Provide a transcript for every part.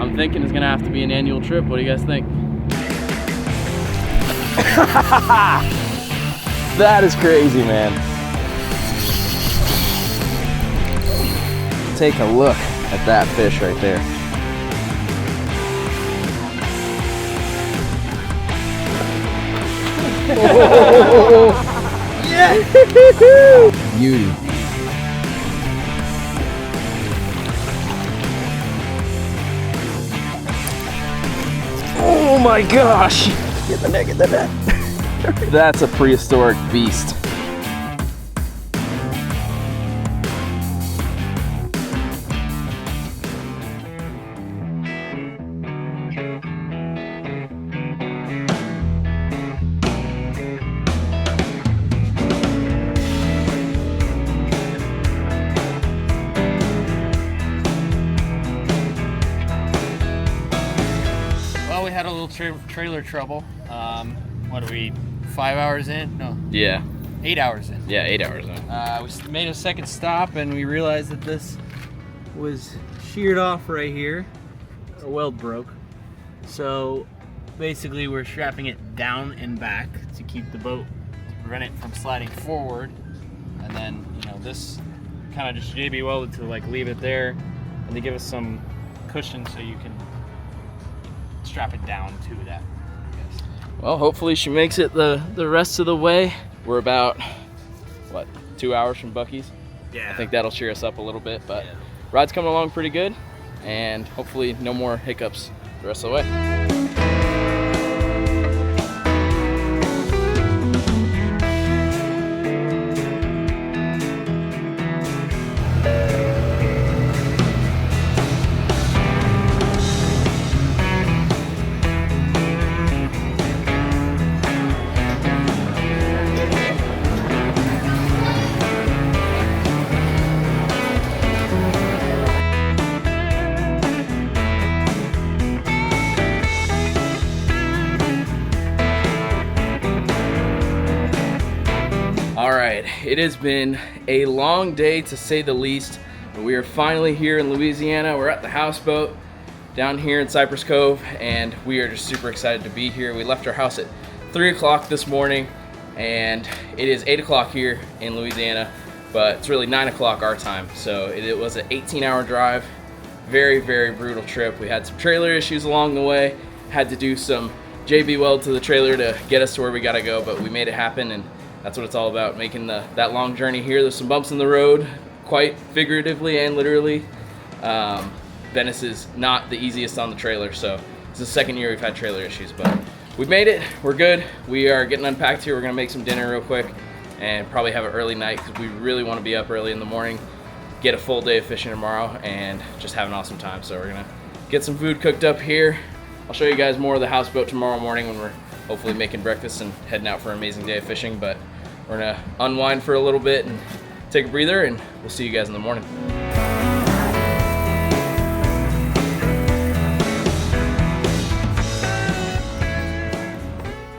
I'm thinking it's gonna have to be an annual trip. What do you guys think? That is crazy, man. Take a look at that fish right there. Oh, yeah! Beauty. Oh my gosh! Get the net, get the net. That's a prehistoric beast. Well, we had a little trailer trouble. What are we, 5 hours in? No. Yeah. 8 hours in. Yeah, 8 hours in. We made a second stop and we realized that this was sheared off right here. Our weld broke. So basically we're strapping it down and back to keep the boat, to prevent it from sliding forward. And then, you know, this kind of just JB welded to like leave it there and to give us some cushion so you can strap it down to that. Well, hopefully she makes it the rest of the way. We're about, what, 2 hours from Buc-ee's? Yeah. I think that'll cheer us up a little bit, but ride's coming along pretty good, and hopefully no more hiccups the rest of the way. Alright, it has been a long day to say the least, but we are finally here in Louisiana. We're at the houseboat down here in Cypress Cove, and we are just super excited to be here. We left our house at 3 o'clock this morning, and it is 8 o'clock here in Louisiana, but it's really 9 o'clock our time. So it was an 18-hour drive, very, very brutal trip. We had some trailer issues along the way, had to do some JB weld to the trailer to get us to where we gotta go, but we made it happen, and that's what it's all about, making that long journey here. There's some bumps in the road, quite figuratively and literally. Venice is not the easiest on the trailer, so it's the second year we've had trailer issues, but we've made it, we're good. We are getting unpacked here. We're gonna make some dinner real quick and probably have an early night because we really wanna be up early in the morning, get a full day of fishing tomorrow, and just have an awesome time. So we're gonna get some food cooked up here. I'll show you guys more of the houseboat tomorrow morning when we're hopefully making breakfast and heading out for an amazing day of fishing, but we're gonna unwind for a little bit and take a breather, and we'll see you guys in the morning.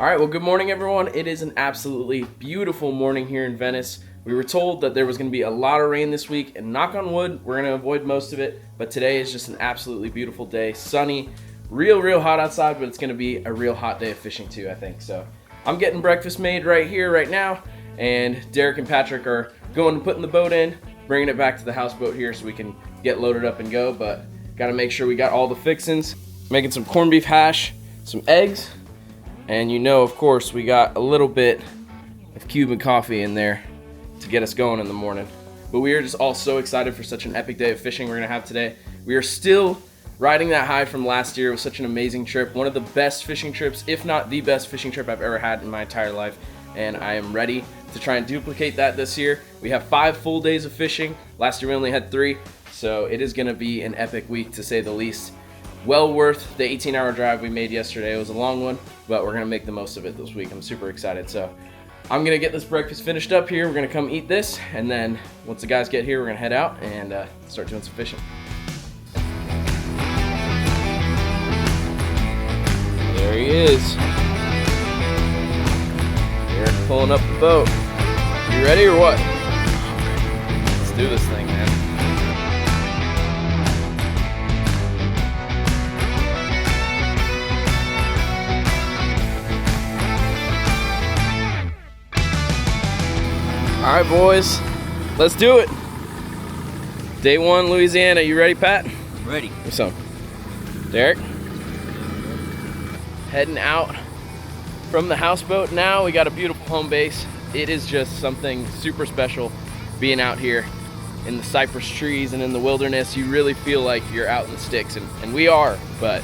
All right, well, good morning, everyone. It is an absolutely beautiful morning here in Venice. We were told that there was gonna be a lot of rain this week, and knock on wood, we're gonna avoid most of it, but today is just an absolutely beautiful day, sunny, real hot outside, but it's gonna be a real hot day of fishing too, I think. So I'm getting breakfast made right here, right now, and Derek and Patrick are going and putting the boat in, bringing it back to the houseboat here so we can get loaded up and go, but gotta make sure we got all the fixins. Making some corned beef hash, some eggs, and you know, of course, we got a little bit of Cuban coffee in there to get us going in the morning. But we are just all so excited for such an epic day of fishing we're gonna have today. We are still riding that high from last year. It was such an amazing trip, one of the best fishing trips, if not the best fishing trip I've ever had in my entire life, and I am ready to try and duplicate that this year. We have 5 full days of fishing. Last year we only had 3, so it is gonna be an epic week to say the least. Well worth the 18-hour drive we made yesterday. It was a long one, but we're gonna make the most of it this week. I'm super excited. So I'm gonna get this breakfast finished up here. We're gonna come eat this, and then once the guys get here, we're gonna head out and start doing some fishing. There he is. Eric pulling up the boat. You ready or what? Let's do this thing, man. All right, boys, let's do it. Day 1, Louisiana. You ready, Pat? Ready. What's up? Derek? Heading out from the houseboat now. We got a beautiful home base. It is just something super special being out here in the cypress trees and in the wilderness. You really feel like you're out in the sticks, and we are, but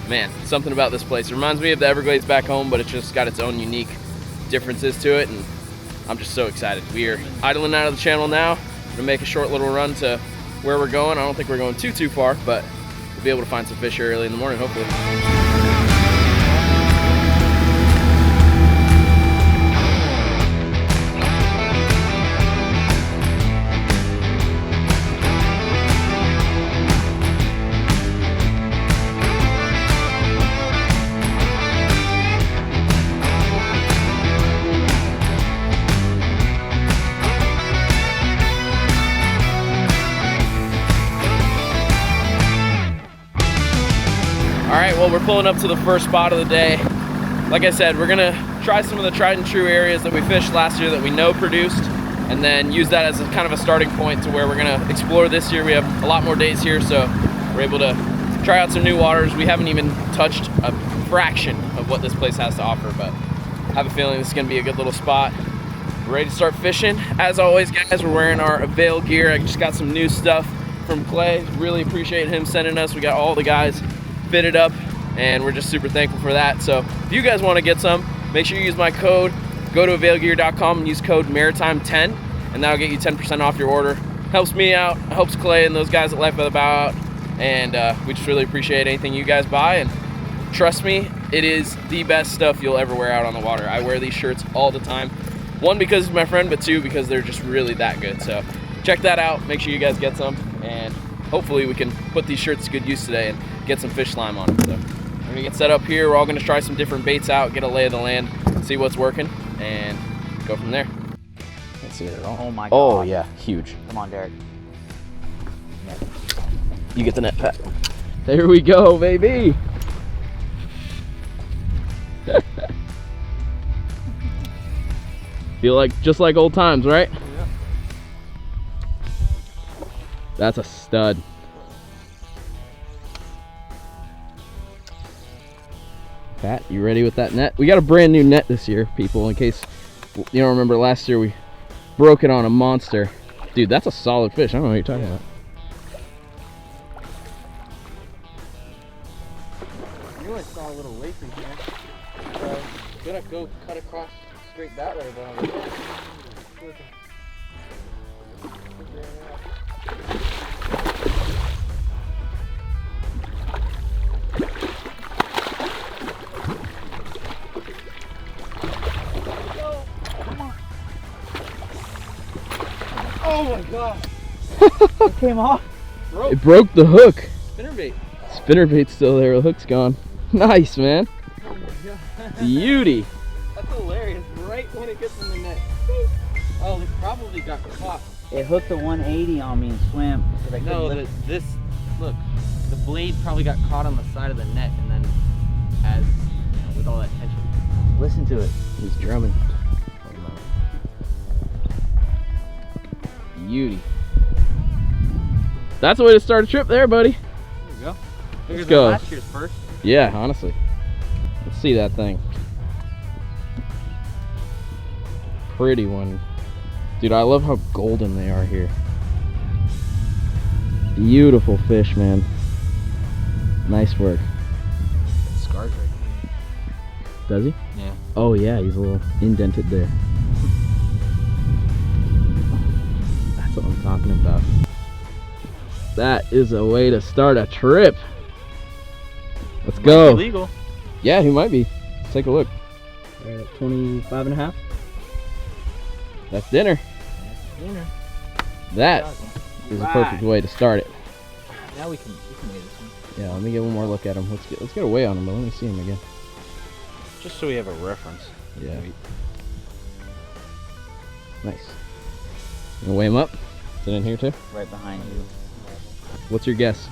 man, something about this place. It reminds me of the Everglades back home, but it's just got its own unique differences to it, and I'm just so excited. We are idling out of the channel now. We're gonna make a short little run to where we're going. I don't think we're going too far, but we'll be able to find some fish here early in the morning, hopefully. All right, well, we're pulling up to the first spot of the day. Like I said, we're gonna try some of the tried and true areas that we fished last year that we know produced, and then use that as a kind of a starting point to where we're gonna explore this year. We have a lot more days here, so we're able to try out some new waters. We haven't even touched a fraction of what this place has to offer, but I have a feeling this is gonna be a good little spot. We're ready to start fishing. As always, guys, we're wearing our Avail gear. I just got some new stuff from Clay. Really appreciate him sending us. We got all the guys fitted up, and we're just super thankful for that. So if you guys want to get some, make sure you use my code. Go to availgear.com and use code Maritime10, and that'll get you 10% off your order. Helps me out, helps Clay and those guys at Life by the Bow out, and we just really appreciate anything you guys buy. And trust me, it is the best stuff you'll ever wear out on the water. I wear these shirts all the time. One, because he's my friend, but two, because they're just really that good. So check that out. Make sure you guys get some, and hopefully we can put these shirts to good use today and get some fish slime on them. So we're gonna get set up here. We're all gonna try some different baits out, get a lay of the land, see what's working, and go from there. Can't see it at all. Oh my god. Oh yeah, huge. Come on, Derek. You get the net, Pat. There we go, baby. Feel like just like old times, right? Yeah. That's a stud. Pat, you ready with that net? We got a brand new net this year, people, in case you don't remember last year we broke it on a monster. Dude, that's a solid fish. I don't know what you're talking about. I knew I saw a little lake in here. So I'm gonna go cut across straight that way, but I'm oh my god! It came off. It broke the hook. Spinnerbait. Spinnerbait's still there, the hook's gone. Nice, man. Oh my god. Beauty. That's hilarious. Right when it gets in the net. Oh, it probably got caught. It hooked the 180 on me and swam. So I couldn't No, lift this, look, the blade probably got caught on the side of the net, and then as, you know, with all that tension. Listen to it. He's drumming. Beauty. That's the way to start a trip there, buddy. There you go. Bigger Let's than go. last year's first. Yeah, honestly. Let's see that thing. Pretty one. Dude, I love how golden they are here. Beautiful fish, man. Nice work. Scars right. Does he? Yeah. Oh yeah, he's a little indented there. That's what I'm talking about. That is a way to start a trip. Let's go. Illegal. Yeah, he might be. Let's take a look. Right at 25 and a half. That's dinner. Dinner. That is a perfect way to start it. Now we can weigh this one. Yeah, let me get one more look at him. Let's get a weigh on him, but let me see him again. Just so we have a reference. Yeah. Nice. You gonna weigh him up? Is it in here too? Right behind you. What's your guess?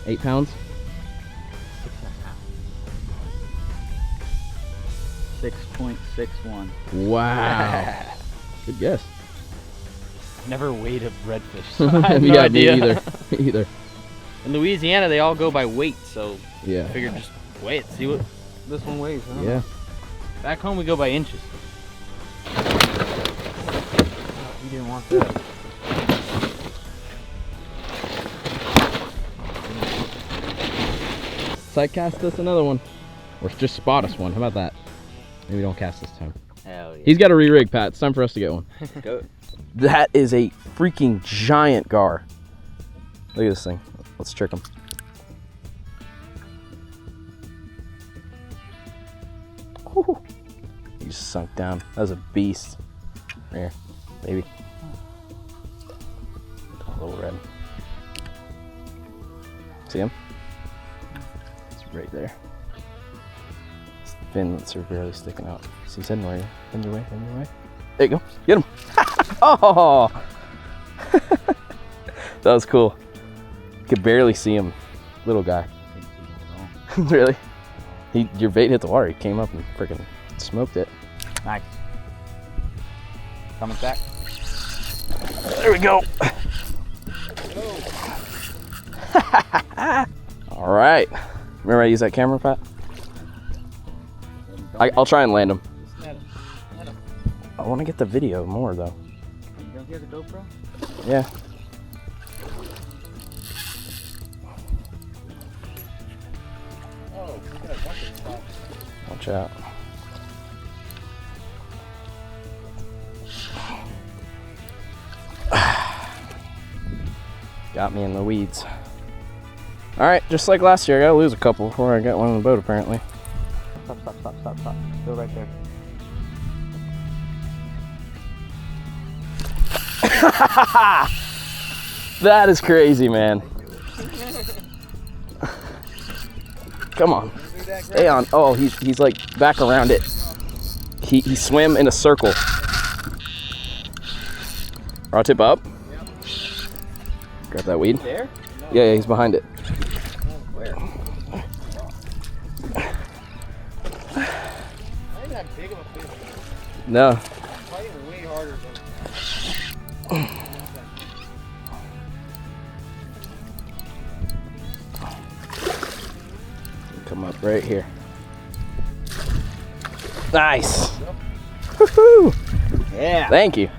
8 pounds? 6.61. Wow. Good guess. Never weighed a redfish, so I have no Yeah, idea. me either. Me either. In Louisiana, they all go by weight, so Yeah. I figured just weigh it, see what this one weighs. I don't Yeah. know. Back home, we go by inches. Oh, you didn't want that. Sight cast us another one. Or just spot us one. How about that? Maybe don't cast this time. Hell yeah. He's got a re-rig, Pat. It's time for us to get one. Go. That is a freaking giant gar. Look at this thing. Let's trick him. Whew. He just sunk down. That was a beast. Here, baby. A little red. See him? It's right there. His fins are barely sticking out. See, he's heading right. Heading your way, heading your way. There you go. Get him. Oh! That was cool. Could barely see him. Little guy. Really? Your bait hit the water. He came up and freaking smoked it. Nice. Coming back. There we go. All right. Remember I used that camera, Pat? I'll try and land him. I want to get the video more though. Don't you have the GoPro? Yeah. Watch out. Got me in the weeds. All right, just like last year, I gotta lose a couple before I get one in the boat apparently. Stop, stop, stop, stop, stop. Go right there. That is crazy, man. Come on. Stay on. Oh, he's like back around it. He swam in a circle. Rod tip up. Yep. Grab that weed. There? Yeah, he's behind it. Where? Not even that big of a fish. No. Fighting way harder than. Come up right here. Nice. Woohoo! Yeah. Thank you.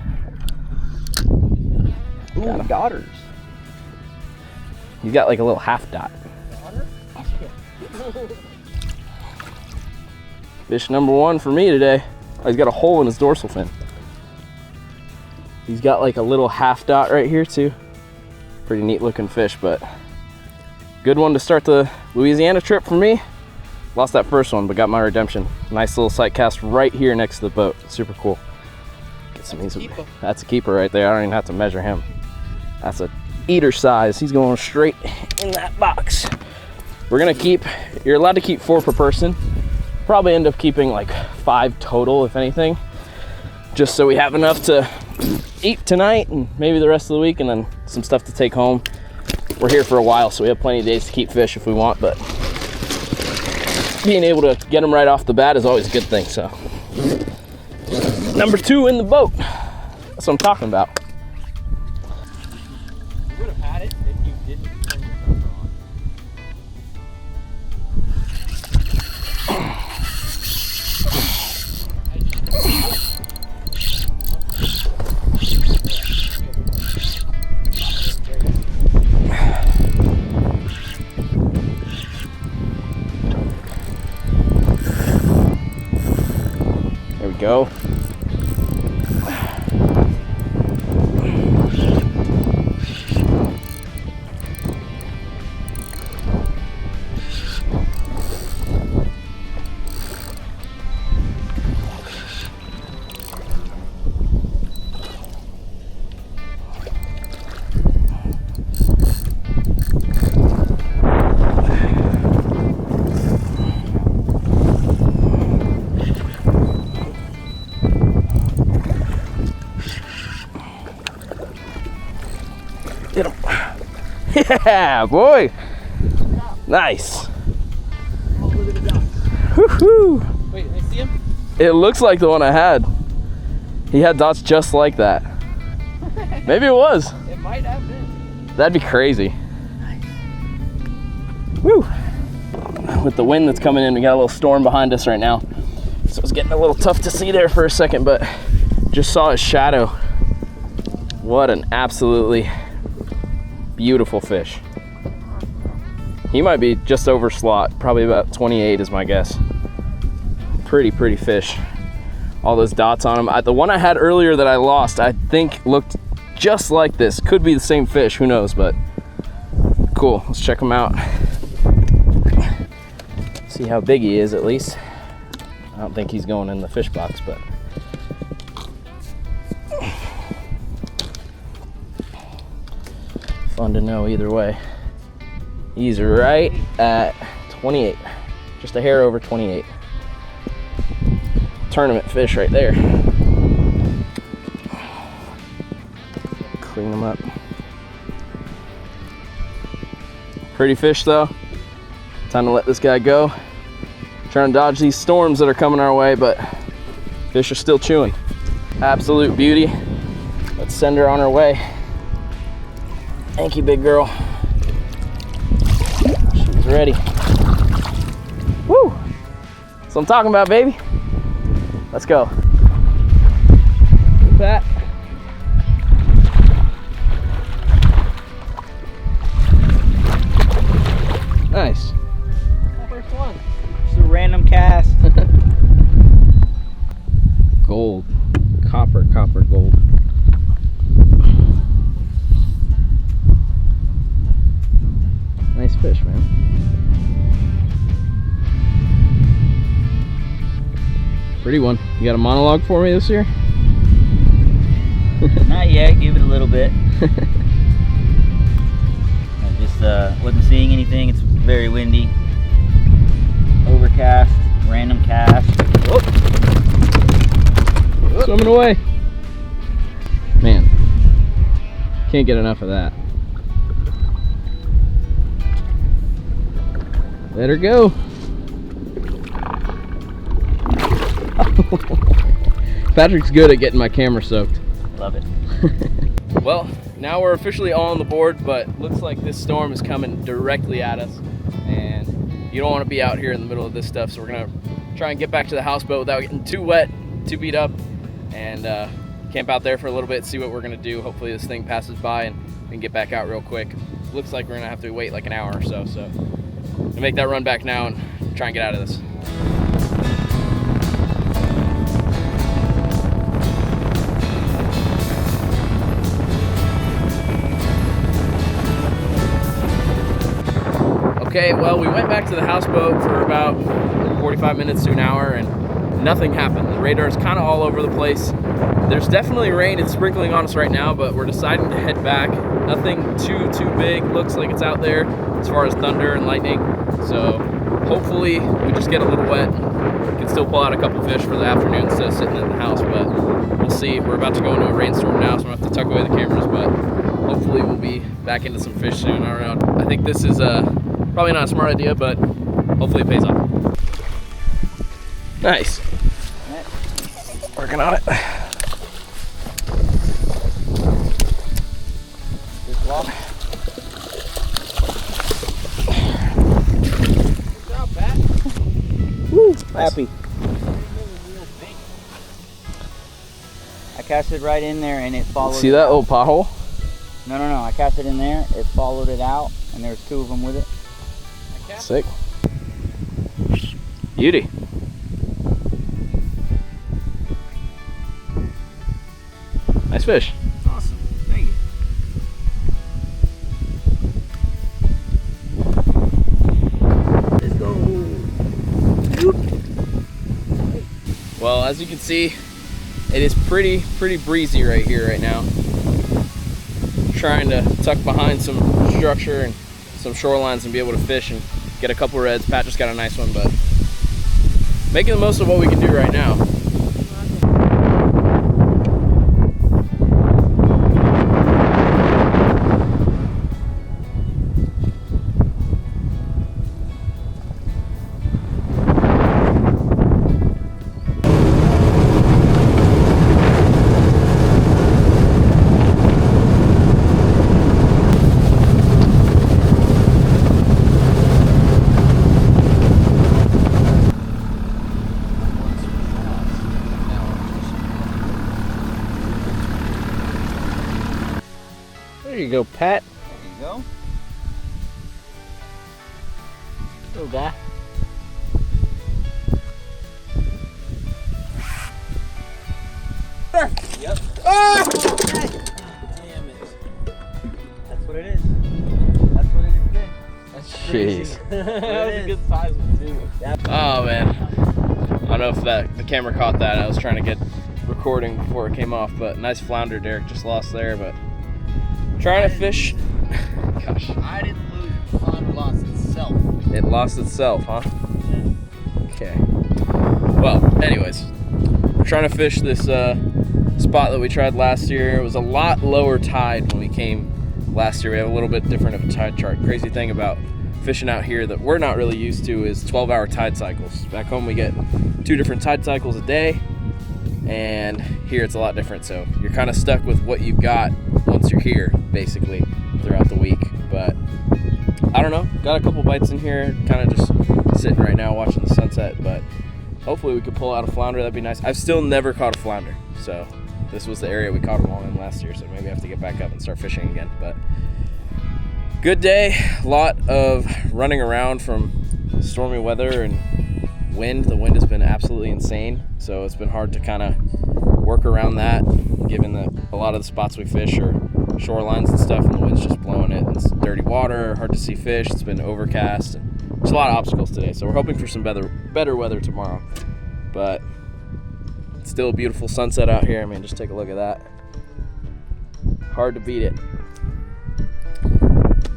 Ooh, daughters. You got like a little half dot. Fish number one for me today. Oh, he's got a hole in his dorsal fin. He's got like a little half dot right here too. Pretty neat looking fish, but good one to start the Louisiana trip for me. Lost that first one, but got my redemption. Nice little sight cast right here next to the boat. Super cool. Get some easy. That's a keeper right there. I don't even have to measure him. That's a eater size. He's going straight in that box. We're gonna keep, you're allowed to keep 4 per person. Probably end up keeping like 5 total, if anything. Just so we have enough to eat tonight and maybe the rest of the week, and then some stuff to take home. We're here for a while, so we have plenty of days to keep fish if we want, but being able to get them right off the bat is always a good thing, so. Number 2 in the boat. That's what I'm talking about. You would have had it if you didn't turn your camera on. There we go. Get him. Yeah, boy. Nice. Woohoo. Wait, I see him? It looks like the one I had. He had dots just like that. Maybe it was. It might have been. That'd be crazy. Woo! With the wind that's coming in, we got a little storm behind us right now. So it's getting a little tough to see there for a second, but just saw his shadow. What an absolutely beautiful fish. He might be just over slot, probably about 28 is my guess. Pretty fish. All those dots on him. The one I had earlier that I lost, I think looked just like this. Could be the same fish, who knows, but cool. Let's check him out. See how big he is at least. I don't think he's going in the fish box, but fun to know either way. He's right at 28, just a hair over 28. Tournament fish right there. Clean them up. Pretty fish though. Time to let this guy go. Trying to dodge these storms that are coming our way, but fish are still chewing. Absolute beauty. Let's send her on her way. Thank you, big girl. She's ready. Woo! That's what I'm talking about, baby. Let's go. Pat. Nice. First one. Just a random cast. Gold. Copper gold. Nice fish, man. Pretty one. You got a monologue for me this year? Not yet, give it a little bit. I just wasn't seeing anything. It's very windy. Overcast, random cast. Whoop. Swimming away. Man, can't get enough of that. Let her go. Patrick's good at getting my camera soaked. Love it. Well, now we're officially all on the board, but looks like this storm is coming directly at us, and you don't want to be out here in the middle of this stuff, so we're gonna try and get back to the houseboat without getting too wet, too beat up, and camp out there for a little bit, see what we're gonna do. Hopefully this thing passes by and we can get back out real quick. Looks like we're gonna have to wait like an hour or so, so I'm gonna make that run back now and try and get out of this. Okay, well, we went back to the houseboat for about 45 minutes to an hour and nothing happened. The radar's kind of all over the place. There's definitely rain, it's sprinkling on us right now, but we're deciding to head back. Nothing too big, looks like it's out there as far as thunder and lightning. So hopefully we just get a little wet. We can still pull out a couple fish for the afternoon instead of sitting in the house, but we'll see. We're about to go into a rainstorm now, so I'm gonna have to tuck away the cameras, but hopefully we'll be back into some fish soon. I don't know. I think this is probably not a smart idea, but hopefully it pays off. Nice. Working on it. Just walk. Good job, Pat. Woo, happy. I cast it right in there and it followed. See it that out. little pothole? No, I cast it in there, it followed it out, and there's two of them with it. Sick. Beauty. Nice fish. Awesome. Thank you. Let's go. Well, as you can see, it is pretty breezy right here right now. Trying to tuck behind some structure and some shorelines and be able to fish and get a couple reds. Pat just got a nice one, but making the most of what we can do right now. go, Pat. There you go. Little guy. Yep. Ah! Damn it. That's what it is. That's what it has been. That's Jeez. crazy. That was a good size one too. Oh man, I don't know if the camera caught that. I was trying to get recording before it came off, but nice flounder. Derek just lost there, but trying to fish. Gosh, I didn't lose. The flounder lost itself. it lost itself, huh? Okay. Well, anyways, we're trying to fish this spot that we tried last year. It was a lot lower tide when we came last year. We have a little bit different of a tide chart. Crazy thing about fishing out here that we're not really used to is 12-hour tide cycles. Back home we get 2 different tide cycles a day, and here it's a lot different. So you're kind of stuck with what you've got once you're here, basically, throughout the week. But I don't know, got a couple bites in here, kind of just sitting right now watching the sunset, but hopefully we could pull out a flounder. That'd be nice. I've still never caught a flounder, so this was the area we caught them all in last year, so maybe I have to get back up and start fishing again. But good day, a lot of running around from stormy weather and wind. The wind has been absolutely insane, so it's been hard to kind of work around that, given that a lot of the spots we fish are shorelines and stuff, and the wind's just blowing it, and it's dirty water, hard to see fish, it's been overcast, and there's a lot of obstacles today, so we're hoping for some better weather tomorrow. But it's still a beautiful sunset out here. I mean, just take a look at that. Hard to beat it.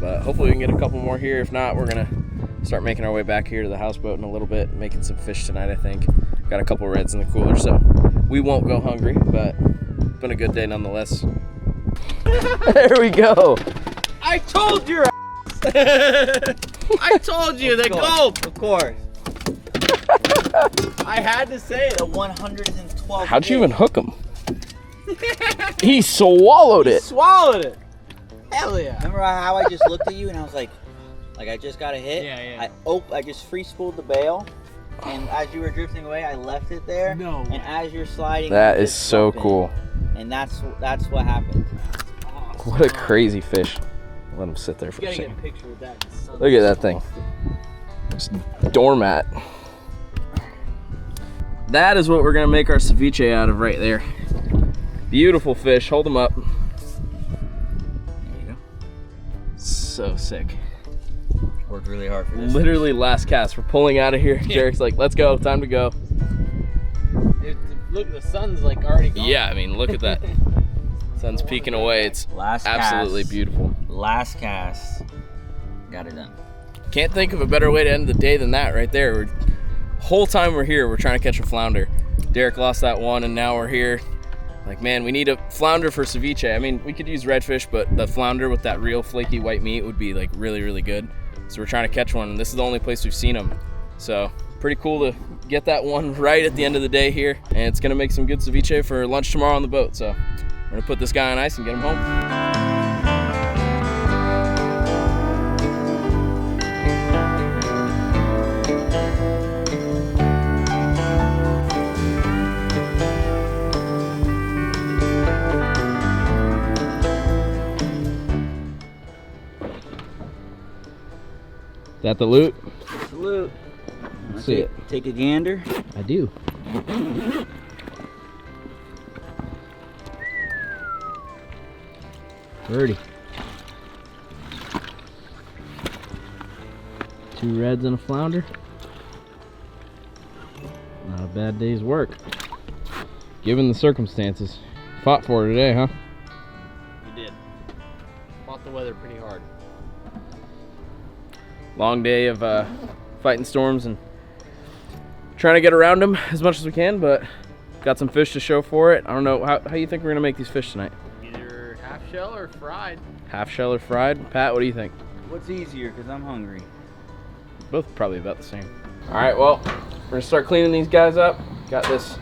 But hopefully we can get a couple more here. If not, we're gonna start making our way back here to the houseboat in a little bit, making some fish tonight, I think. Got a couple reds in the cooler, so we won't go hungry, but it's been a good day nonetheless. There we go. I told your I told you the gold. Of course. I had to say it. The 112. How'd you even hook him? He swallowed it. Swallowed it. Hell yeah. Remember how I just looked at you and I was like I just got a hit? Yeah. I just free spooled the bail, and as you were drifting away, I left it there. No. And as you're sliding, That you is just so jump in. cool. And that's what happened. What a crazy fish. Let him sit there for You a gotta get second. a picture of that. Look at that thing. Just doormat. That is what we're gonna make our ceviche out of right there. Beautiful fish. Hold them up. There you go. So sick. Worked really hard for this. Literally last cast. We're pulling out of here. Derek's like, let's go. Time to go. Look, the sun's like already gone. Yeah, I mean, look at that. Sun's peeking away. It's Last absolutely cast. beautiful. Last cast. Got it done. Can't think of a better way to end the day than that right there. Whole time we're here, we're trying to catch a flounder. Derek lost that one, and now we're here. Like, man, we need a flounder for ceviche. I mean, we could use redfish, but the flounder with that real flaky white meat would be like really, really good. So we're trying to catch one, and this is the only place we've seen them. So pretty cool to get that one right at the end of the day here, and it's gonna make some good ceviche for lunch tomorrow on the boat. So we're gonna put this guy on ice and get him home. Is that the loot? Salute. Let's see it. Take a gander. I do. Birdie. 2 reds and a flounder. Not a bad day's work. Given the circumstances. Fought for it today, huh? We did. Fought the weather pretty hard. Long day of fighting storms and trying to get around them as much as we can, but got some fish to show for it. I don't know, how you think we're gonna make these fish tonight? Either half shell or fried. Half shell or fried? Pat, what do you think? What's easier? Because I'm hungry. Both probably about the same. All right, well, we're gonna start cleaning these guys up. Got this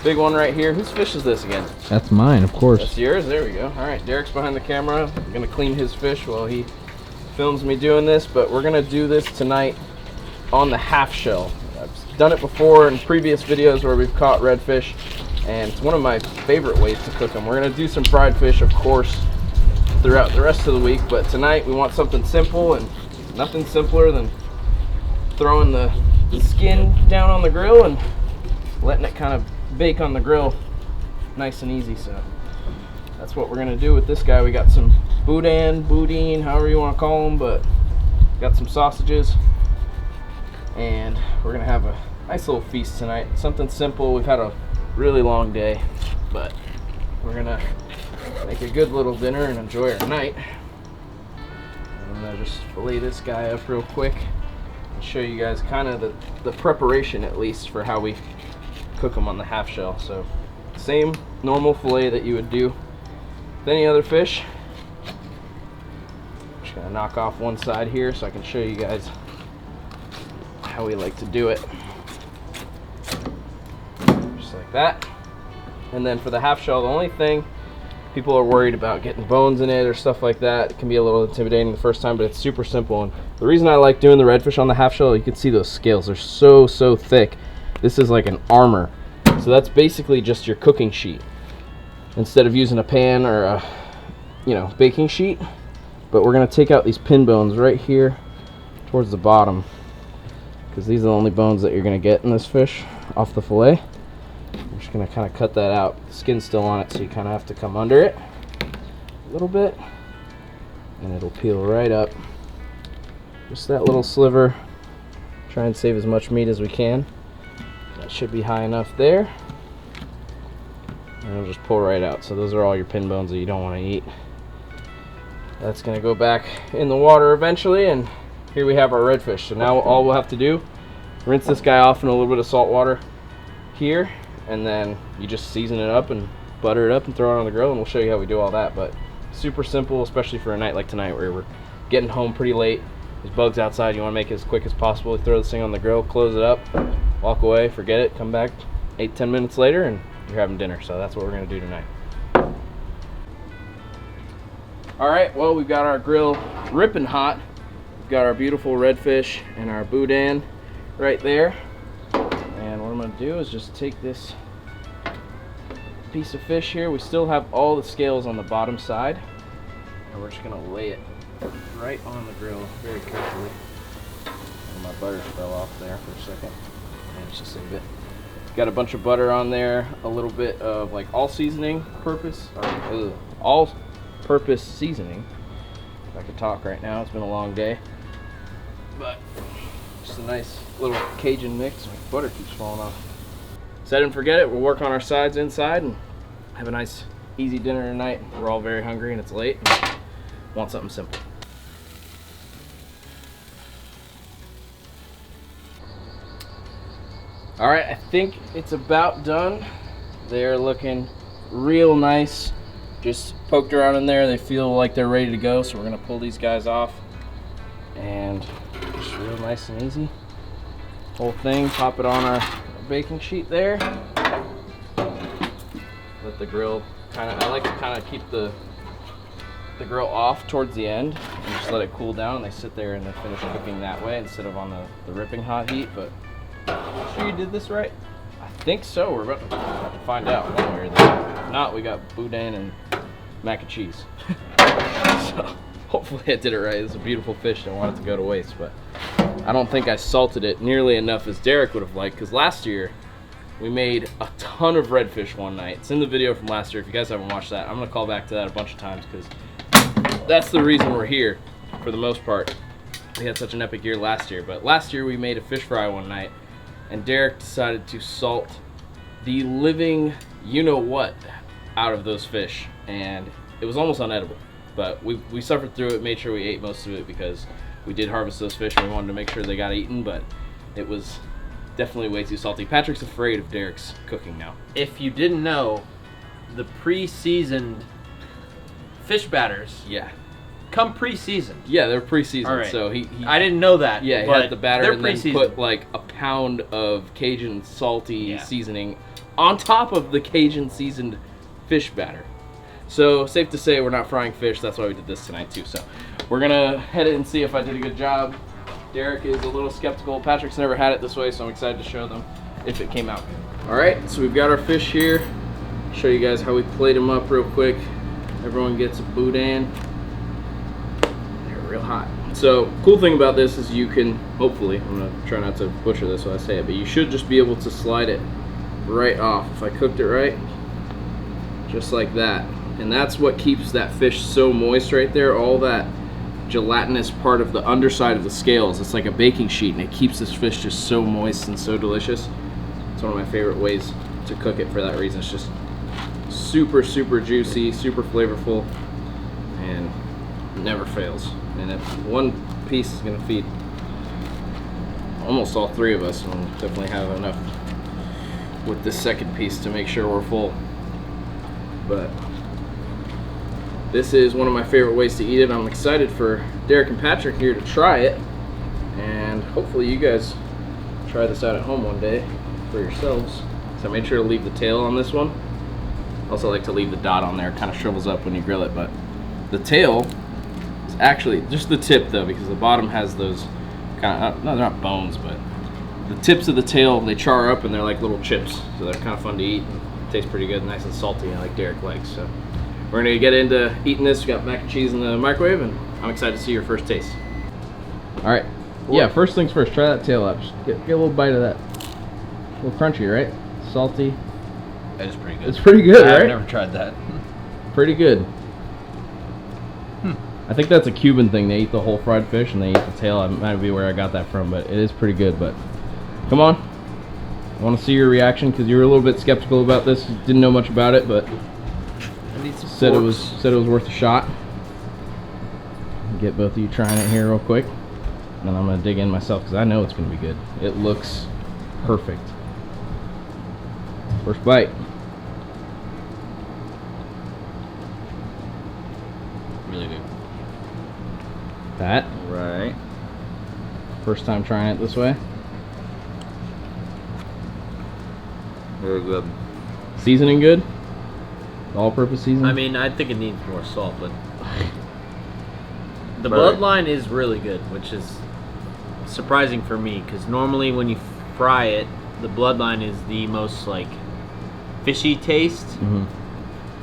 big one right here. Whose fish is this again? That's mine, of course. That's yours, there we go. All right, Derek's behind the camera. I'm gonna clean his fish while he films me doing this, but we're gonna do this tonight on the half shell. I've done it before in previous videos where we've caught redfish, and it's one of my favorite ways to cook them. We're gonna do some fried fish, of course, throughout the rest of the week, but tonight we want something simple, and nothing simpler than throwing the skin down on the grill and letting it kind of bake on the grill nice and easy. So that's what we're gonna do with this guy. We got some boudin, however you want to call them, but got some sausages, and we're gonna have a nice little feast tonight. Something simple. We've had a really long day, but we're gonna make a good little dinner and enjoy our night. I'm gonna just fillet this guy up real quick and show you guys kind of the preparation, at least, for how we cook them on the half shell. So same normal fillet that you would do with any other fish. Just gonna knock off one side here so I can show you guys how we like to do it. Just like that. And then for the half shell, the only thing people are worried about getting bones in it or stuff like that. It can be a little intimidating the first time, but it's super simple. And the reason I like doing the redfish on the half shell, you can see those scales. They're so thick. This is like an armor. So that's basically just your cooking sheet, instead of using a pan or a, baking sheet. But we're gonna take out these pin bones right here towards the bottom, because these are the only bones that you're gonna get in this fish off the fillet. I'm just gonna kind of cut that out. The skin's still on it, so you kind of have to come under it a little bit, and it'll peel right up. Just that little sliver. Try and save as much meat as we can. That should be high enough there, and it'll just pull right out. So those are all your pin bones that you don't want to eat. That's gonna go back in the water eventually, and here we have our redfish. So now all we'll have to do, rinse this guy off in a little bit of salt water here, and then you just season it up and butter it up and throw it on the grill, and we'll show you how we do all that. But super simple, especially for a night like tonight where we're getting home pretty late. There's bugs outside. You want to make it as quick as possible. You throw this thing on the grill, close it up, walk away, forget it, come back 8-10 minutes later, and you're having dinner. So that's what we're going to do tonight. All right, well, we've got our grill ripping hot. We've got our beautiful redfish and our boudin right there. And what I'm going to do is just take this piece of fish here. We still have all the scales on the bottom side, and we're just going to lay it right on the grill very carefully. And my butter fell off there for a second. Managed to save it. Got a bunch of butter on there, a little bit of like all-purpose seasoning. If I could talk right now, it's been a long day. But just a nice little Cajun mix. My butter keeps falling off. So I didn't forget it. We'll work on our sides inside and have a nice easy dinner tonight. We're all very hungry and it's late and want something simple. All right, I think it's about done. They're looking real nice. Just poked around in there. They feel like they're ready to go. So we're gonna pull these guys off, and just real nice and easy. Whole thing, pop it on our baking sheet there. Let the grill I like to kind of keep the grill off towards the end and just let it cool down, and they sit there and they finish cooking that way instead of on the ripping hot heat. But sure you did this right? I think so. We're about to find out one way or the other. If not, we got boudin and mac and cheese. So hopefully I did it right. It's a beautiful fish. I don't want it to go to waste, but I don't think I salted it nearly enough as Derek would have liked, because last year we made a ton of redfish one night. It's in the video from last year. If you guys haven't watched that, I'm going to call back to that a bunch of times, because that's the reason we're here for the most part. We had such an epic year last year, but last year we made a fish fry one night, and Derek decided to salt the living you-know-what out of those fish, and it was almost unedible. But we suffered through it, made sure we ate most of it, because we did harvest those fish and we wanted to make sure they got eaten, but it was definitely way too salty. Patrick's afraid of Derek's cooking now. If you didn't know, the pre-seasoned fish batters come pre-seasoned. Yeah, they're pre-seasoned. All right. So he I didn't know that. Yeah, he had the batter and then pre-seasoned. put like a pound of Cajun salty seasoning on top of the Cajun seasoned fish batter. So safe to say we're not frying fish. That's why we did this tonight too. So we're gonna head in and see if I did a good job. Derek is a little skeptical. Patrick's never had it this way, so I'm excited to show them if it came out good. All right, so we've got our fish here. Show you guys how we plate them up real quick. Everyone gets a boudin real hot. So cool thing about this is you can, hopefully, I'm gonna try not to butcher this when I say it, but you should just be able to slide it right off. If I cooked it right, just like that. And that's what keeps that fish so moist right there. All that gelatinous part of the underside of the scales, it's like a baking sheet, and it keeps this fish just so moist and so delicious. It's one of my favorite ways to cook it for that reason. It's just super, super juicy, super flavorful, and never fails. And if one piece is gonna feed almost all three of us, and we'll definitely have enough with this second piece to make sure we're full. But this is one of my favorite ways to eat it. I'm excited for Derek and Patrick here to try it, and hopefully you guys try this out at home one day for yourselves. So I made sure to leave the tail on this one. Also like to leave the dot on there. It kind of shrivels up when you grill it, but the tail is actually just the tip though, because the bottom has those kind of, no, they're not bones, but the tips of the tail, they char up and they're like little chips, so they're kind of fun to eat and taste pretty good, nice and salty, like Derek likes. So we're gonna get into eating this. We got mac and cheese in the microwave, and I'm excited to see your first taste. All right, yeah, first things first, try that tail up. Just get a little bite of that. A little crunchy, right? Salty. That is pretty good. It's pretty good, right? I've never tried that. Pretty good. I think that's a Cuban thing. They eat the whole fried fish and they eat the tail. That might be where I got that from, but it is pretty good. But come on, I want to see your reaction because you were a little bit skeptical about this. You didn't know much about it, but said it was worth a shot. Get both of you trying it here real quick, and then I'm gonna dig in myself because I know it's gonna be good. It looks perfect. First bite. Really good. That Right. first time trying it this way. Very good. Seasoning good? All-purpose seasoning? I mean, I think it needs more salt, but the bloodline is really good, which is surprising for me because normally when you fry it, the bloodline is the most like fishy taste.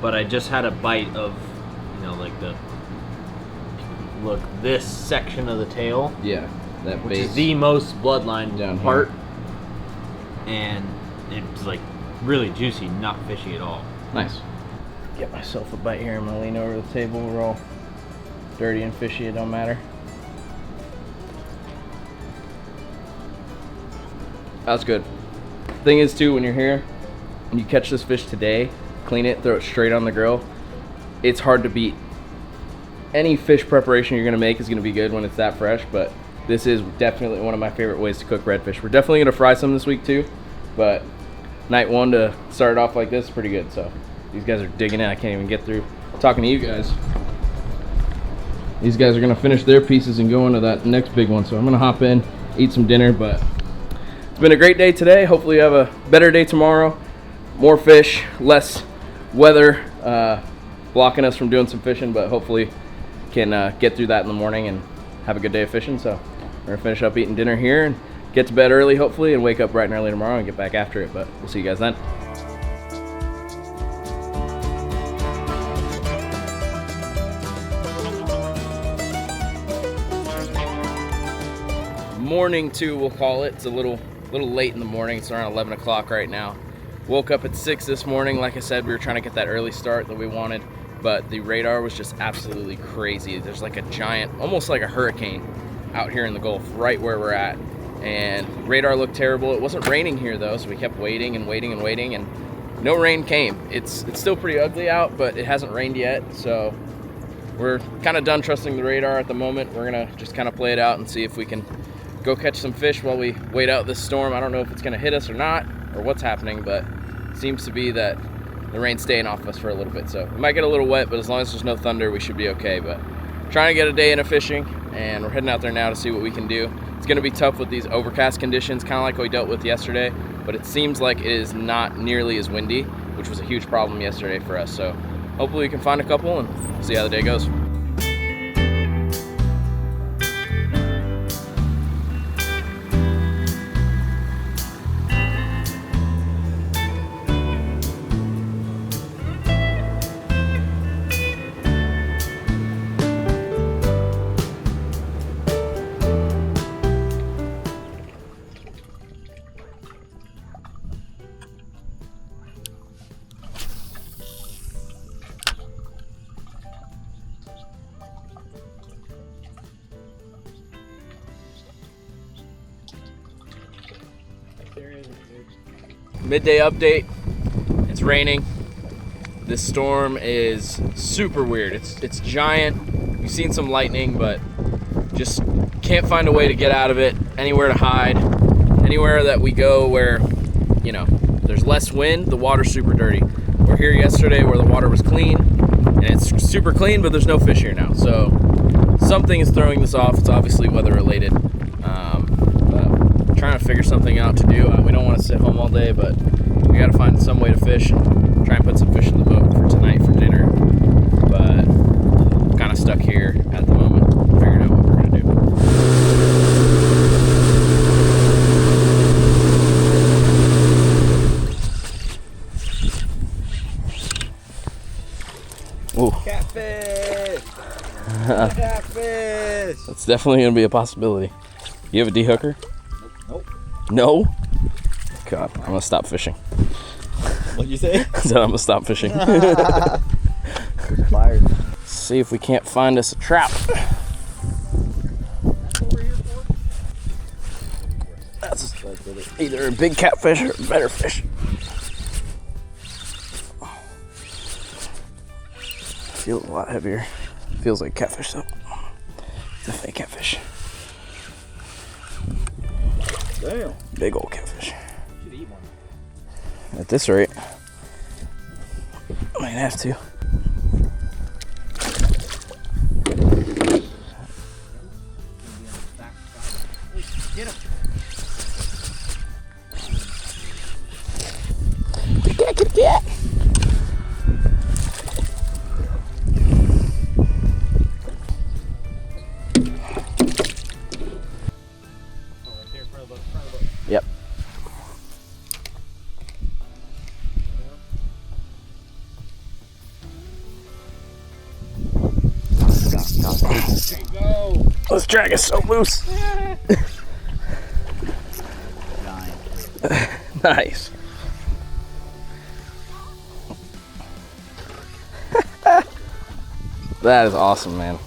But I just had a bite of, like this section of the tail. Yeah, that which base is the most bloodline down part, here. and it's like really juicy, not fishy at all. Nice. Get myself a bite here. I'm gonna lean over the table. We're all dirty and fishy. It don't matter. That's good. Thing is too, when you're here and you catch this fish today, clean it, throw it straight on the grill, it's hard to beat. Any fish preparation you're gonna make is gonna be good when it's that fresh, but this is definitely one of my favorite ways to cook redfish. We're definitely gonna fry some this week too, but night one to start it off like this is pretty good. So these guys are digging in. I can't even get through talking to you guys. These guys are gonna finish their pieces and go into that next big one. So I'm gonna hop in, eat some dinner, but it's been a great day today. Hopefully you have a better day tomorrow. More fish, less weather blocking us from doing some fishing, but hopefully can get through that in the morning and have a good day of fishing. So we're gonna finish up eating dinner here and get to bed early hopefully and wake up bright and early tomorrow and get back after it, but we'll see you guys then. Morning two, we'll call it. It's a little late in the morning. It's around 11 o'clock right now. Woke up at 6 this morning. Like I said, we were trying to get that early start that we wanted, but the radar was just absolutely crazy. There's like a giant, almost like a hurricane out here in the Gulf, right where we're at. And radar looked terrible. It wasn't raining here though, so we kept waiting and waiting and waiting, and no rain came. It's still pretty ugly out, but it hasn't rained yet, so we're kind of done trusting the radar at the moment. We're gonna just kind of play it out and see if we can go catch some fish while we wait out this storm. I don't know if it's gonna hit us or not, or what's happening, but it seems to be that the rain's staying off us for a little bit. So we might get a little wet, but as long as there's no thunder, we should be okay. But trying to get a day in of fishing, and we're heading out there now to see what we can do. It's gonna be tough with these overcast conditions, kind of like we dealt with yesterday, but it seems like it is not nearly as windy, which was a huge problem yesterday for us. So hopefully we can find a couple and see how the day goes. Midday update. It's raining. This storm is super weird. It's giant. We've seen some lightning, but just can't find a way to get out of it. Anywhere to hide. Anywhere that we go where, you know, there's less wind, the water's super dirty. We're here yesterday where the water was clean, and it's super clean, but there's no fish here now. So something is throwing this off. It's obviously weather related. But trying to figure something out to do. We don't want to sit home all day, but we got to find some way to fish and try and put some fish in the boat for tonight for dinner. But I'm kind of stuck here at the moment. Figured out what we're gonna do. Ooh. Catfish! Catfish! That's definitely gonna be a possibility. You have a D-hooker? Nope. No? God, I'm gonna stop fishing. What'd you say? I said I'm gonna stop fishing. Fired. See if we can't find us a trap. That's either a big catfish or a better fish. Feels a lot heavier. Feels like catfish though. Definitely catfish. Damn. Big old catfish. Should eat one. At this rate, I might have to. Get him. Cat. Yep. This drag is so loose. Nice. That is awesome, man.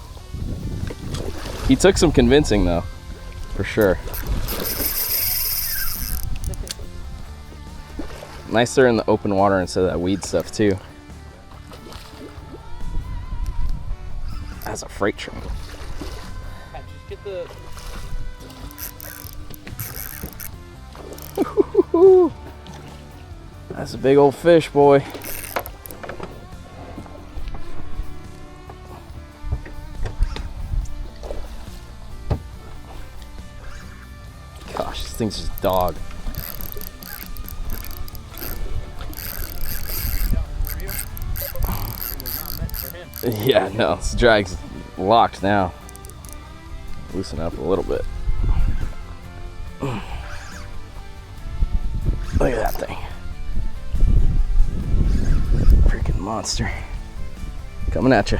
He took some convincing though, for sure. Nice they're in the open water instead of that weed stuff too. That's a freight train. Just get the... That's a big old fish, boy. Gosh, this thing's just dog. Yeah, no, this drag's locked now. Loosen up a little bit. Look at that thing. Freaking monster. Coming at you.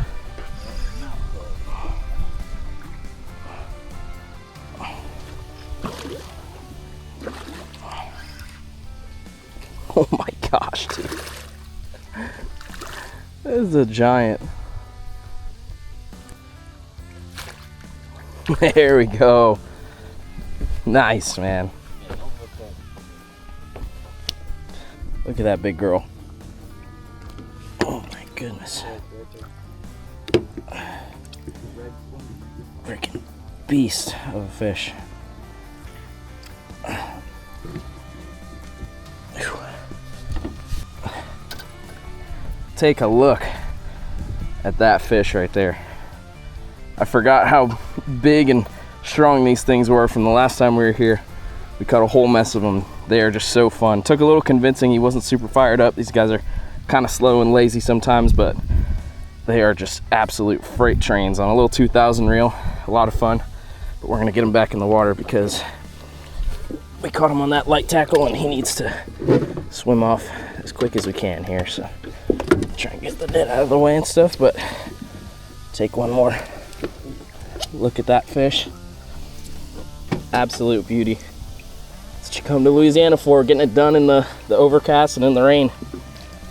Oh my gosh, dude. This is a giant. There we go. Nice, man. Look at that big girl. Oh my goodness. Freaking beast of a fish. Take a look at that fish right there. I forgot how big and strong these things were from the last time we were here. We caught a whole mess of them. They are just so fun. Took a little convincing. He wasn't super fired up. These guys are kind of slow and lazy sometimes, but they are just absolute freight trains on a little 2000 reel. A lot of fun. But we're gonna get him back in the water because we caught him on that light tackle and he needs to swim off as quick as we can here. So try and get the net out of the way and stuff, but take one more look at that fish. Absolute beauty. That's what you come to Louisiana for, getting it done in the overcast and in the rain.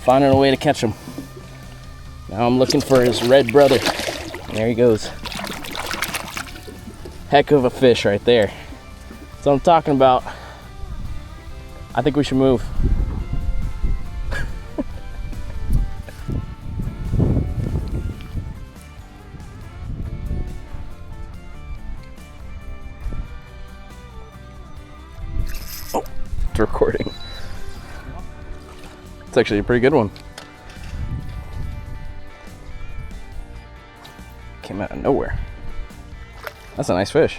Finding a way to catch him. Now I'm looking for his red brother. There he goes. Heck of a fish right there. That's what I'm talking about. I think we should move. Oh, it's recording. It's actually a pretty good one. Came out of nowhere. That's a nice fish.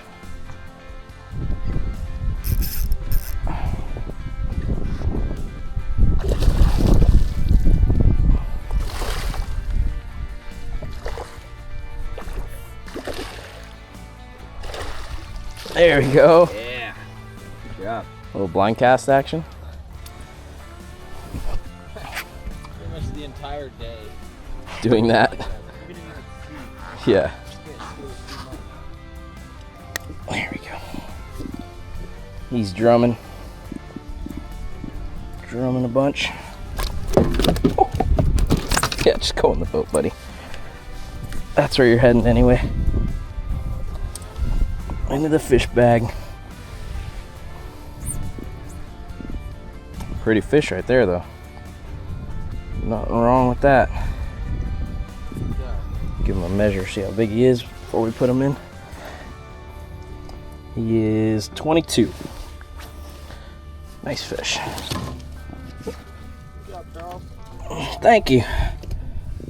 There we go. Yeah. Good job. A little blind cast action. Pretty much the entire day. Doing that. We didn't even see. Yeah. Just can't see it too much. There we go. He's drumming. Drumming a bunch. Oh. Yeah, just go in the boat, buddy. That's where you're heading anyway. Into the fish bag. Pretty fish right there, though. Nothing wrong with that. Give him a measure, see how big he is before we put him in. He is 22. Nice fish. Good job, Charles. Thank you.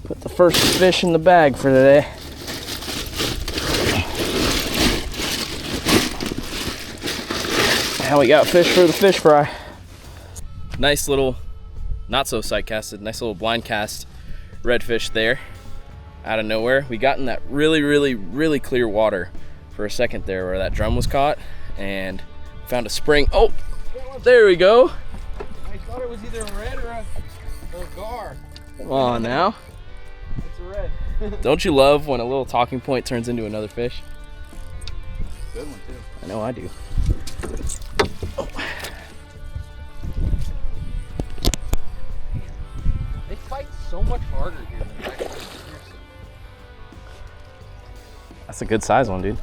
Put the first fish in the bag for today. Now we got fish for the fish fry. Nice little, not so sight casted, nice little blind cast redfish there. Out of nowhere. We got in that really clear water for a second there where that drum was caught and found a spring. Oh, there we go. I thought it was either a red or a gar. Come on now. It's a red. Don't you love when a little talking point turns into another fish? Good one, too. I know I do. Oh. They fight so much harder here than back in Pearson. That's a good size one, dude.